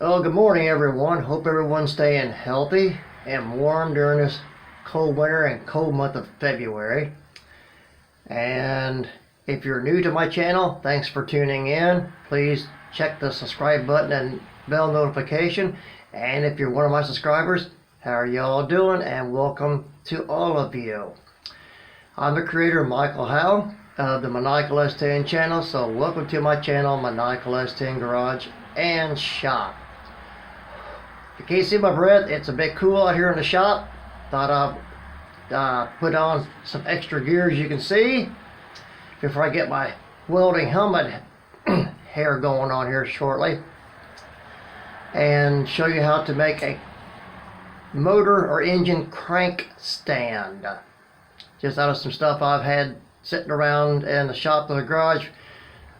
Well, good morning everyone. Hope everyone's staying healthy and warm during this cold winter and cold month of February. And if you're new to my channel, thanks for tuning in. Please check the subscribe button and bell notification. And if you're one of my subscribers, how are y'all doing? And welcome to all of you. I'm the creator, Michael Howe, of the Maniacal S10 channel. So welcome to my channel, Maniacal S10 Garage and Shop. If you can't see my breath, it's a bit cool out here in the shop. Thought I'd put on some extra gear, as you can see, before I get my welding helmet hair going on here shortly, and show you how to make a motor or engine crank stand, just out of some stuff I've had sitting around in the shop or the garage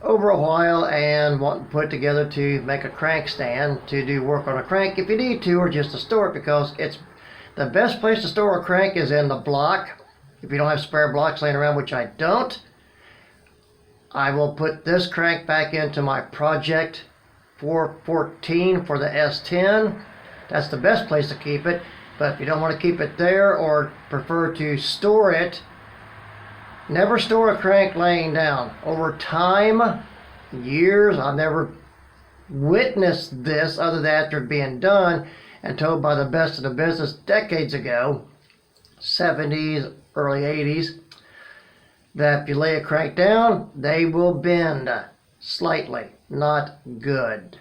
over a while and want to put together to make a crank stand to do work on a crank if you need to, or just to store it, because it's the best place to store a crank is in the block. If you don't have spare blocks laying around, which I don't, I will put this crank back into my project 414 for the S10. That's the best place to keep it. But if you don't want to keep it there or prefer to store it, never store a crank laying down. Over time, years, I've never witnessed this other than after being done and told by the best of the business decades ago, 70s, early 80s, that if you lay a crank down, they will bend slightly. Not good.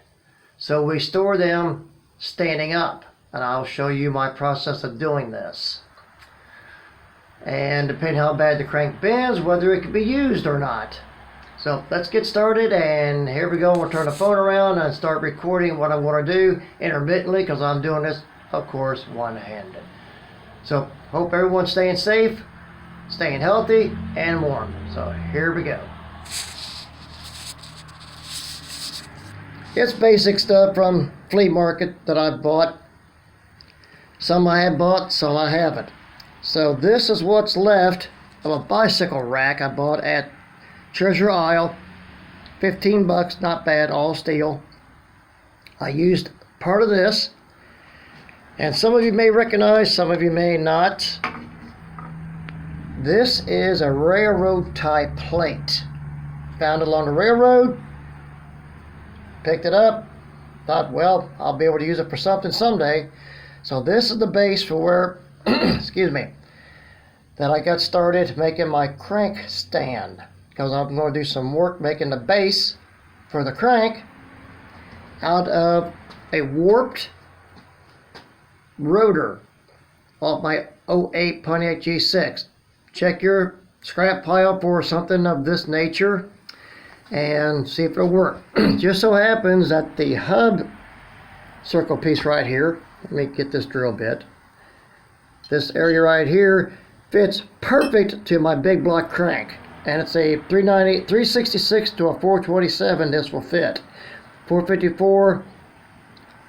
So we store them standing up, and I'll show you my process of doing this. And depending how bad the crank bends, whether it can be used or not. So let's get started, and here we go. We'll turn the phone around and start recording what I want to do intermittently, because I'm doing this, of course, one-handed. So hope everyone's staying safe, staying healthy, and warm. So here we go. It's basic stuff from flea market that I've bought. Some I have bought, some I haven't. So this is what's left of a bicycle rack I bought at Treasure Isle. 15 bucks, not bad, all steel. I used part of this, and some of you may recognize, some of you may not. This is a railroad tie plate. Found it along the railroad, picked it up, thought, well, I'll be able to use it for something someday. So this is the base for where excuse me, that I got started making my crank stand, because I'm going to do some work making the base for the crank out of a warped rotor off my '08 Pontiac G6. Check your scrap pile for something of this nature and see if it'll work. Just so happens that the hub circle piece right here, let me get this drill bit, this area right here fits perfect to my big block crank, and it's a 366 to a 427. This will fit. 454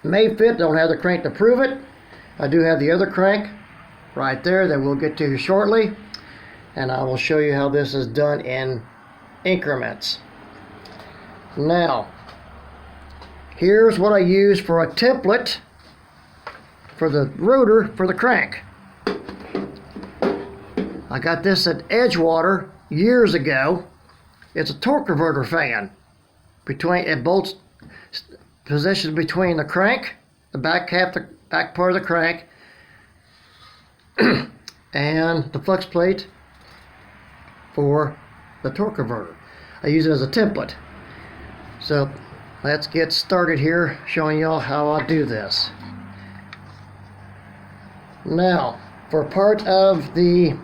may fit, don't have the crank to prove it. I do have the other crank right there that we'll get to shortly, and I will show you how this is done in increments. Now, here's what I use for a template for the rotor for the crank. I got this at Edgewater years ago. It's a torque converter fan. It bolts positions between the crank, the back part of the crank, and the flex plate for the torque converter. I use it as a template. So let's get started here, showing y'all how I do this. Now, for part of the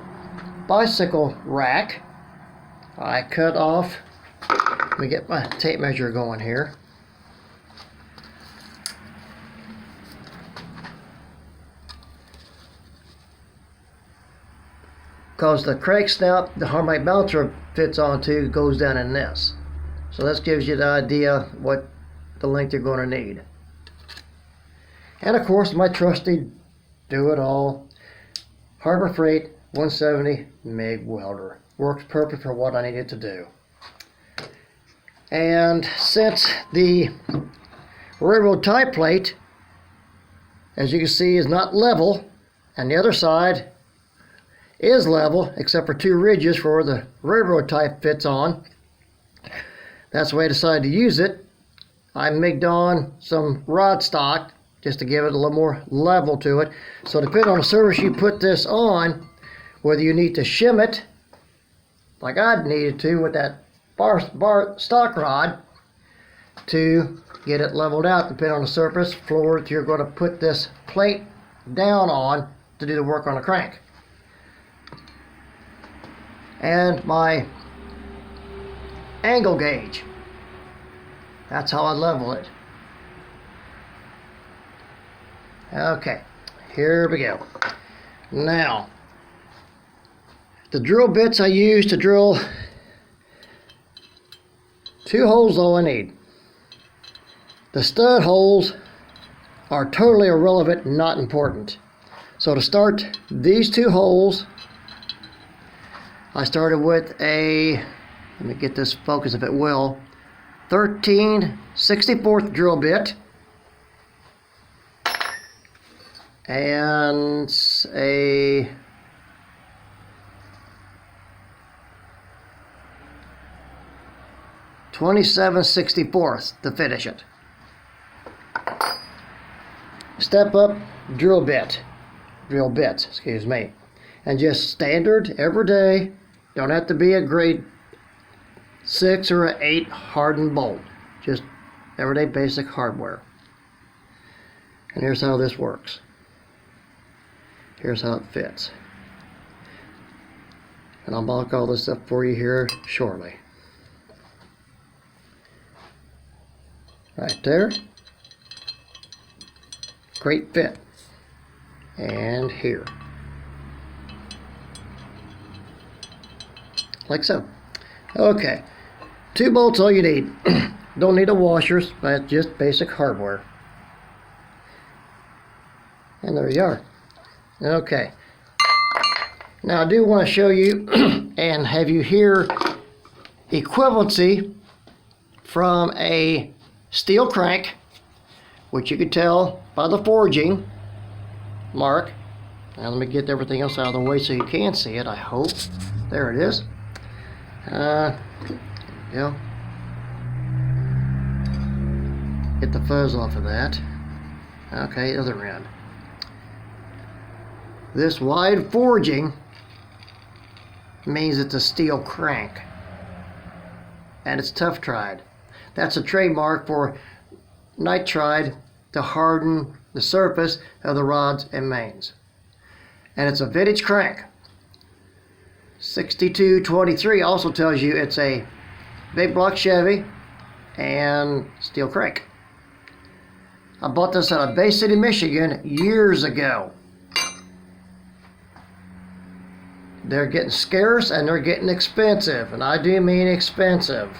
bicycle rack, I cut off, let me get my tape measure going here. Because the crank snout, the harmonic balancer fits onto, goes down in this. So this gives you the idea what the length you're going to need. And of course, my trusty do-it-all Harbor Freight 170 MIG welder. Works perfect for what I needed to do. And since the railroad tie plate, as you can see, is not level, and the other side is level except for two ridges where the railroad tie fits on. That's the way I decided to use it. I migged on some rod stock just to give it a little more level to it. So depending on the surface you put this on, whether you need to shim it like I needed to with that bar stock rod to get it leveled out, depending on the surface floor that you're going to put this plate down on to do the work on the crank. And my angle gauge, that's how I level it. Okay, here we go. Now, the drill bits I use to drill 2 holes is all I need. The stud holes are totally irrelevant, not important. So to start these 2 holes, I started with a, let me get this focus if it will, 13/64 drill bit and a 27/64 to finish it. Step up drill bits, excuse me, and just standard everyday, don't have to be a grade 6 or an 8 hardened bolt, just everyday basic hardware. And here's how this works. Here's how it fits. And I'll mock all this up for you here shortly. Right there. Great fit. And here. Like so. Okay. 2 bolts all you need. Don't need a washers, but just basic hardware. And there you are. Okay. Now I do want to show you and have you hear equivalency from a steel crank, which you can tell by the forging mark. Now let me get everything else out of the way so you can see it, I hope. There it is. There we go. Get the fuzz off of that. Okay, other end. This wide forging means it's a steel crank. And it's tough tried. That's a trademark for nitride to harden the surface of the rods and mains. And it's a vintage crank. 6223 also tells you it's a big block Chevy and steel crank. I bought this out of Bay City, Michigan years ago. They're getting scarce and they're getting expensive, and I do mean expensive.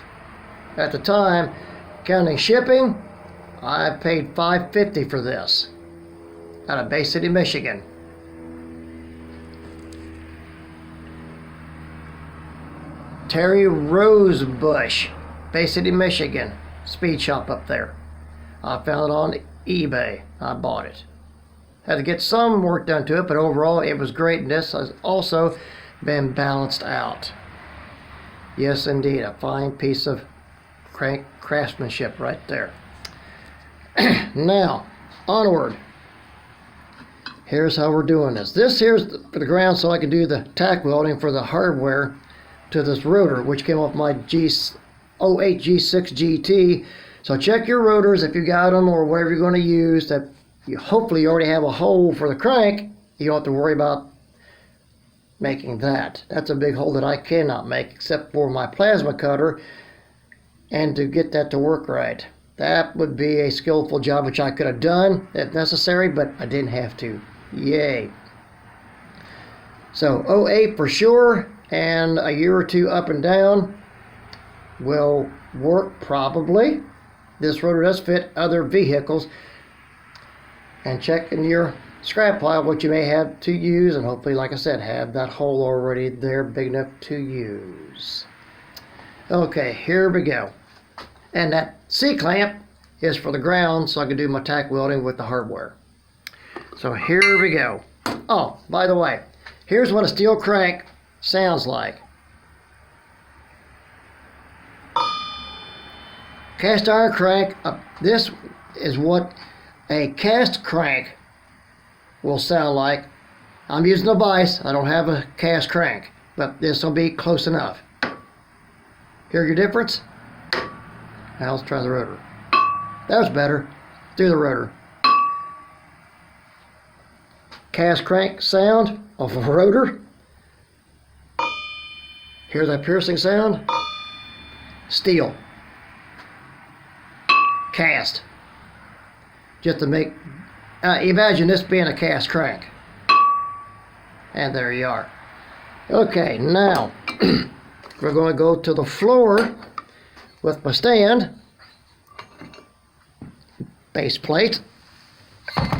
At the time, counting shipping, I paid $5.50 for this out of Bay City, Michigan. Terry Rosebush, Bay City, Michigan, speed shop up there. I found it on eBay. I bought it. Had to get some work done to it, but overall it was great, and this has also been balanced out. Yes, indeed, a fine piece of crank craftsmanship right there. Now, onward. Here's how we're doing this. This here's for the ground so I can do the tack welding for the hardware to this rotor, which came off my 08 G6 GT. So check your rotors if you got them or whatever you're going to use, that you hopefully already have a hole for the crank. You don't have to worry about making that. That's a big hole that I cannot make except for my plasma cutter, and to get that to work right. That would be a skillful job, which I could have done if necessary, but I didn't have to. Yay. So 08 for sure, and a year or two up and down will work probably. This rotor does fit other vehicles. And check in your scrap pile what you may have to use, and hopefully, like I said, have that hole already there big enough to use. Okay, here we go. And that C-clamp is for the ground so I can do my tack welding with the hardware. So here we go. Oh, by the way, here's what a steel crank sounds like. Cast iron crank, this is what a cast crank will sound like. I'm using a vise, I don't have a cast crank, but this will be close enough. Hear your difference? Now let's try the rotor. That was better. Do the rotor. Cast crank sound of a rotor. Hear that piercing sound? Steel. Cast. Just to make, imagine this being a cast crank. And there you are. Okay, now we're going to go to the floor with my stand. Base plate.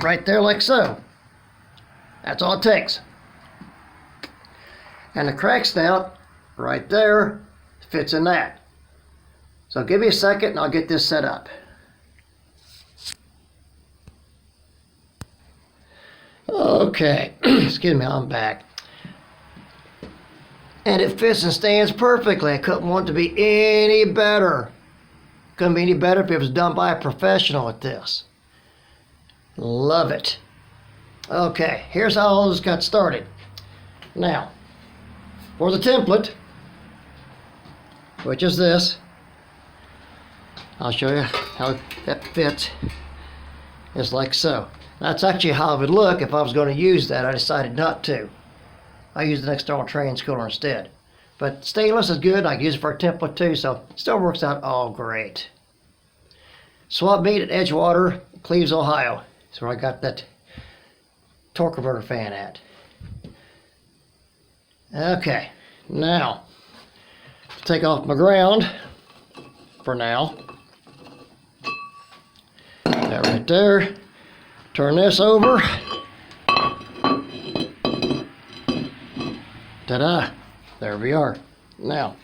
Right there like so. That's all it takes. And the crank snout right there fits in that. So give me a second and I'll get this set up. Okay, excuse me, I'm back. And it fits and stands perfectly. I couldn't want it to be any better. Couldn't be any better if it was done by a professional at this. Love it. Okay, here's how all this got started. Now, for the template, which is this, I'll show you how that fits. It's like so. That's actually how it would look if I was going to use that. I decided not to. I used an external train cooler instead. But stainless is good. I can use it for a template too, so it still works out all great. Swap meet at Edgewater, Cleves, Ohio. That's where I got that torque converter fan at. Okay, now take off my ground for now. That right there. Turn this over. Ta-da! There we are. Now,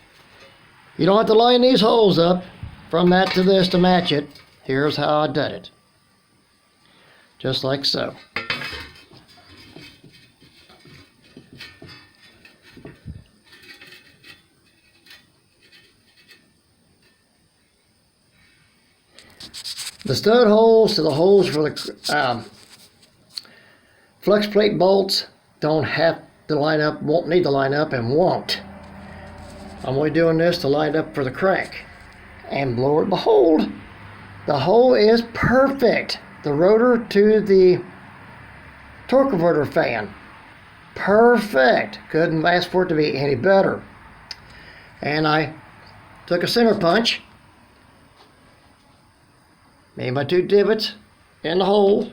you don't have to line these holes up from that to this to match it. Here's how I did it. Just like so. The stud holes to the holes for the flex plate bolts don't have to line up, won't need to line up, and won't. I'm only doing this to line up for the crank. And lo and behold, the hole is perfect. The rotor to the torque converter fan. Perfect. Couldn't ask for it to be any better. And I took a center punch, made my 2 divots in the hole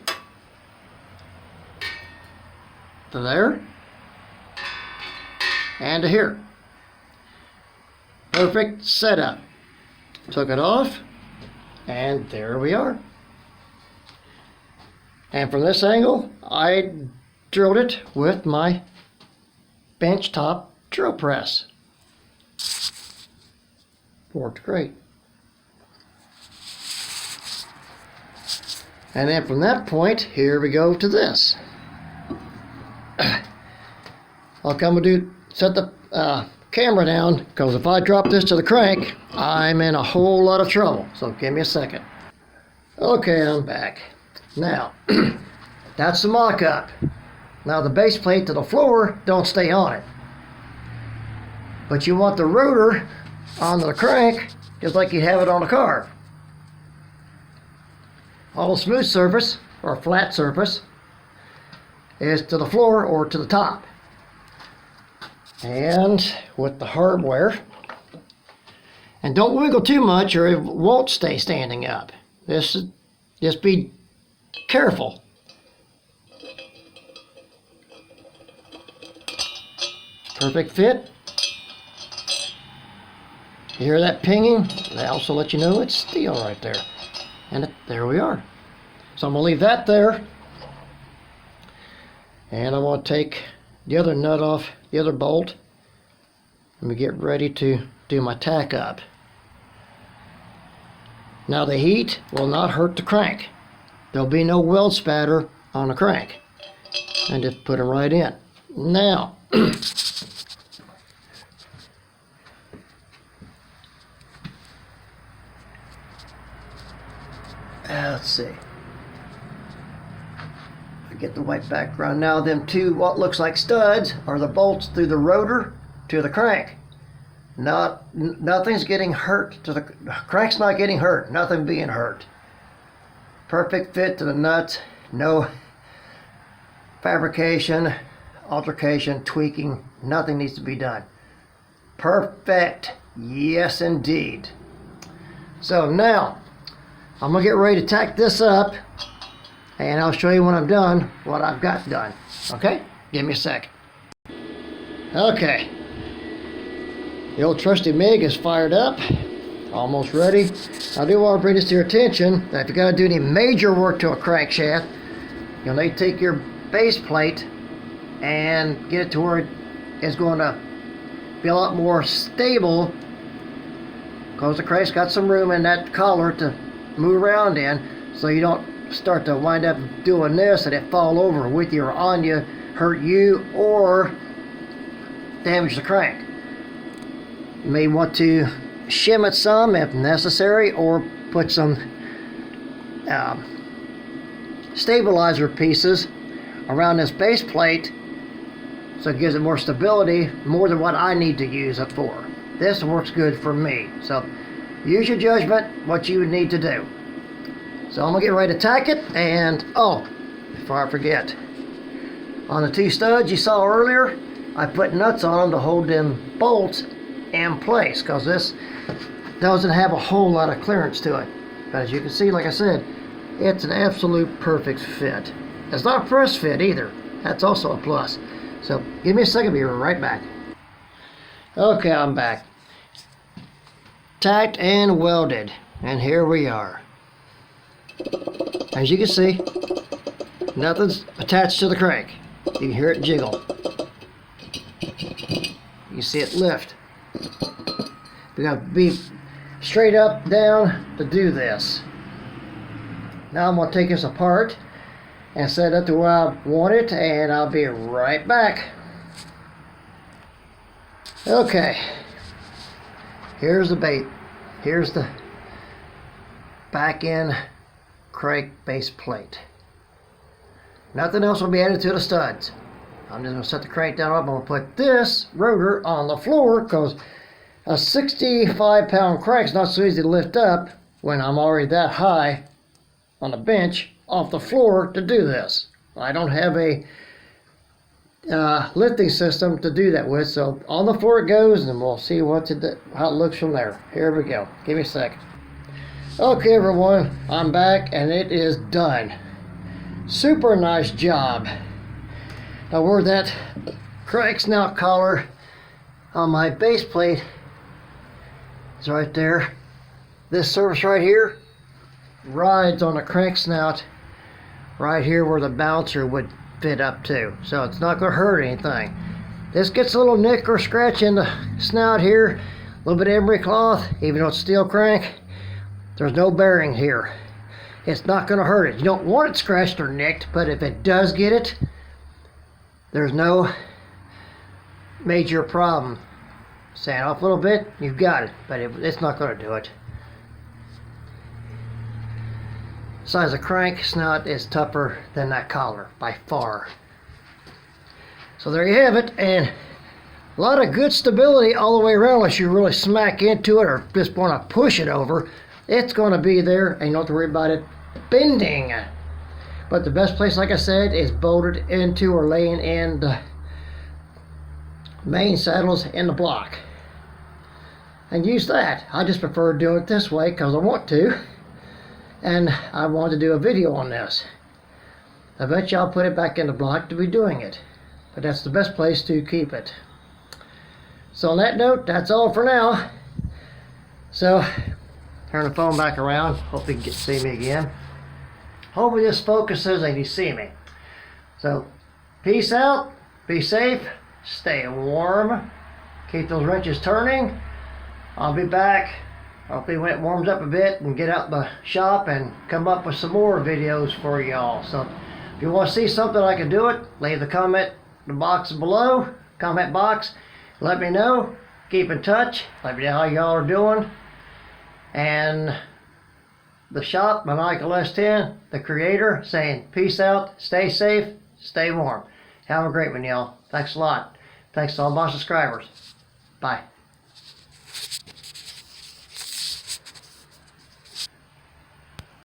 to there and to here. Perfect setup. Took it off and there we are. And from this angle I drilled it with my bench top drill press. Worked great. And then from that point, here we go to this. I'll come and set the camera down, because if I drop this to the crank, I'm in a whole lot of trouble. So give me a second. Okay, I'm back. Now, that's the mock-up. Now the base plate to the floor don't stay on it. But you want the rotor on the crank, just like you have it on a car. All smooth surface, or flat surface, is to the floor or to the top. And with the hardware, and don't wiggle too much or it won't stay standing up. Just be careful. Perfect fit. You hear that pinging? They also let you know it's steel right there. And there we are. So I'm going to leave that there. And I want to take the other nut off, the other bolt. Let me get ready to do my tack up. Now the heat will not hurt the crank. There'll be no weld spatter on the crank. And just put it right in. Now, let's see. I get the white background. Now them two, what looks like studs, are the bolts through the rotor to the crank. Nothing's getting hurt. The crank's not getting hurt. Nothing being hurt. Perfect fit to the nuts. No fabrication, altercation, tweaking. Nothing needs to be done. Perfect. Yes, indeed. So now, I'm going to get ready to tack this up, and I'll show you when I'm done what I've got done. Okay? Give me a sec. Okay. The old trusty MIG is fired up. Almost ready. I do want to bring this to your attention that if you got to do any major work to a crankshaft, you'll need to take your base plate and get it to where it's going to be a lot more stable, because the crank's got some room in that collar to move around in, so you don't start to wind up doing this and it fall over with you or on you, hurt you, or damage the crank. You may want to shim it some if necessary, or put some stabilizer pieces around this base plate so it gives it more stability, more than what I need to use it for. This works good for me, so use your judgment what you would need to do. So I'm gonna get ready to tack it, and oh, before I forget, on the two studs you saw earlier, I put nuts on them to hold them bolts in place, because this doesn't have a whole lot of clearance to it. But as you can see, like I said, it's an absolute perfect fit. It's not a press fit either. That's also a plus. So give me a second, be right back. Okay, I'm back. Tacked and welded, and here we are. As you can see, nothing's attached to the crank. You can hear it jiggle. You can see it lift. We got to be straight up, down to do this. Now I'm going to take this apart and set it to where I want it, and I'll be right back. Okay, here's the bait. Here's the back end crank base plate. Nothing else will be added to the studs. I'm just going to set the crank down. I'm going to put this rotor on the floor, because a 65-pound crank's not so easy to lift up when I'm already that high on the bench off the floor to do this. I don't have a lifting system to do that with, so on the floor it goes, and we'll see how it looks from there. Here we go. Give me a sec. Okay, everyone, I'm back, and it is done. Super nice job. Now where that crank snout collar on my base plate is right there. This surface right here rides on the crank snout right here where the bouncer would fit up to, so it's not going to hurt anything. This gets a little nick or scratch in the snout here, a little bit of emery cloth, even though it's steel crank. There's no bearing here. It's not going to hurt it. You don't want it scratched or nicked, but if it does get it, there's no major problem. Sand off a little bit, you've got it, but it's not going to do it. Size of crank snout is tougher than that collar by far. So there you have it, and a lot of good stability all the way around. Unless you really smack into it or just want to push it over, it's going to be there, and you don't have to worry about it bending. But the best place, like I said, is bolted into or laying in the main saddles in the block, and use that. I just prefer doing it this way because I want to, and I want to do a video on this. Eventually I'll put it back in the block to be doing it, but that's the best place to keep it. So on that note, that's all for now. So turn the phone back around. Hope you can see me again. Hopefully this focuses and you see me. So peace out, be safe, stay warm, keep those wrenches turning. I'll be back Hopefully when it warms up a bit and get out the shop and come up with some more videos for y'all. So if you want to see something I can do it, leave the comment in the box below, comment box. Let me know. Keep in touch. Let me know how y'all are doing. And the shop, Michael S10, the creator, saying peace out, stay safe, stay warm. Have a great one, y'all. Thanks a lot. Thanks to all my subscribers. Bye.